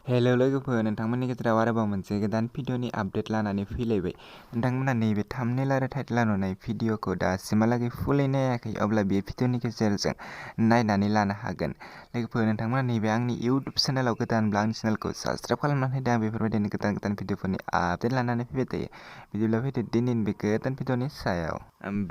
Hello लोगोफोर, नोंथांमोननि गेजेराव आरोबाव मोनसे गोदान भिडिअनि आपडेट लानानै फैलायबाय। नोंथांमोना नैबे थाम्बनेल आरो टाइटेलाव नुनाय भिडिअखौ दासिमहालागै फुलै नायाखै, अब्ला बे भिडिअनि गेजेरजों नायनानै लानो हागोन। लोगोफोर, नोंथांमोना नैबे आंनि इउटुब चेनेलाव गोदानब्ला आंनि चेनेलखौ साबस्क्राइब खालामनानै होदो। आं बेफोरबायदिनो गोदान भिडिअफोरनि आपडेट लानानै फैबाय थायो। बिदिब्ला फैदो दिनैनि बे गोदान भिडिअनि सायाव।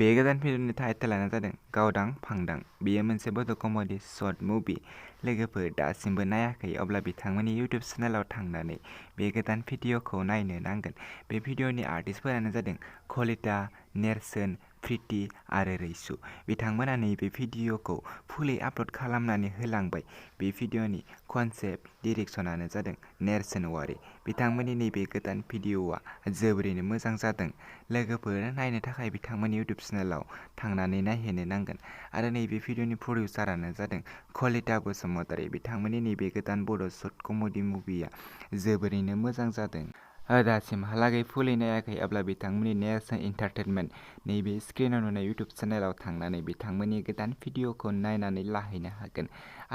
बे गोदान भिडिअनि टाइटेलानो जादों गावदां फांदां। बेयो मोनसे बड' कमेडि शर्ट मुभि। लोगोफोर, दासिमबो नायाखै अब्ला बिथांमोननि इउटुब चेनेलाव थांनानै बे गोदान भिडिअखौ नायनो नांगोन। बे भिडिअनि आर्टिस्टफोरानो जादों कलिता, नेरसोन, प्रिति आरो रैसु। बिथांमोना नैबे भिडिअखौ फुलै आपल'ड खालामनानै होलांबाय। बे भिडिअनि कनसेप्ट डिरेक्शनानो जादों नेरसोन औवारी। बिथांमोननि नैबे गोदान भिडिअआ जोबोरैनो मोजां जादों। लोगोफोर, नायनो थाखाय बिथांमोननि इउटुब चेनेलाव थांनानै नायहैनो नांगोन। आरो नैबे भिडिअनि प्रडिउसारानो जादों कलिता बसुमतारी। बिथांमोननि नैबे गोदान बड' शर्ट कमेडि मुभिया जोबोरैनो मोजां जादों। दासिमहालागै फुलै नायाखै अब्ला बिथांमोननि नेरसोन एन्टारटेनमेन्ट नैबे स्क्रिनाव नुनाय इउटुब चेनेलाव थांनानै बिथांमोननि गोदान भिडिअखौ नायनानै लाहैनो हागोन।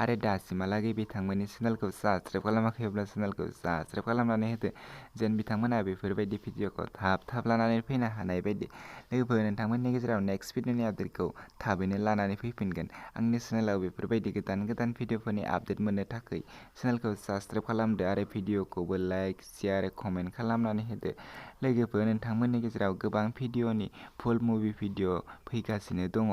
आरो दासिमहालागै बिथांमोननि चेनेलखौ साबस्क्राइब खालामाखैब्ला चेनेलखौ साबस्क्राइब खालामनानै होदो, जेन बिथांमोना बेफोरबायदि भिडिअखौ थाब लानानै फैनो हानाय बायदि। लोगोफोर, नोंथांमोननि गेजेराव नेक्स्ट भिडिअनि आपडेटखौ थाबैनो लानानै फैफिनगोन। आंनि चेनेलाव बेफोरबायदि गोदान भिडिअफोरनि आपडेट मोननो थाखाय चेनेलखौ साबस्क्राइब खालामदो आरो भिडिअखौबो लाइक, शेयार, कमेन्ट खालामनानै होदो। लोगोफोर, नोंथांमोननि गेजेराव गोबां भिडिअनि फुल मुभि भिडिअ फैगासिनो दङ।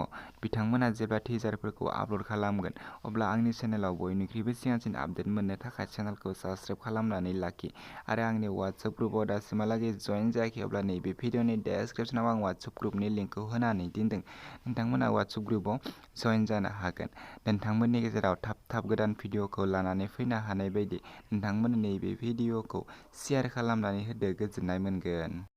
बिथांमोना जेब्ला टिजारफोरखौ आपल'ड खालामगोन अब्ला आंनि चेनेलाव बयनिख्रुइबो सिगांसिन आपडेट मोननो थाखाय चेनेलखौ साबस्क्राइब खालामनानै लाखि। आरो आंनि वाट्सएप ग्रुपआव दासिमहालागै जइन जायाखै अब्ला नैबे भिडिअनि डेसक्रिपसनाव आं वाट्सएप ग्रुपनि लिंकखौ होनानै दोनदों। नोंथांमोना वाट्सएप ग्रुपआव जइन जानो हागोन। नोंथांमोननि गेजेराव थाब गोदान भिडिअखौ लानानै फैनो हानाय बायदि नोंथांमोना नैबे भिडिअखौ शेयार खालामनानै होदो, गोजोननाय मोनगोन।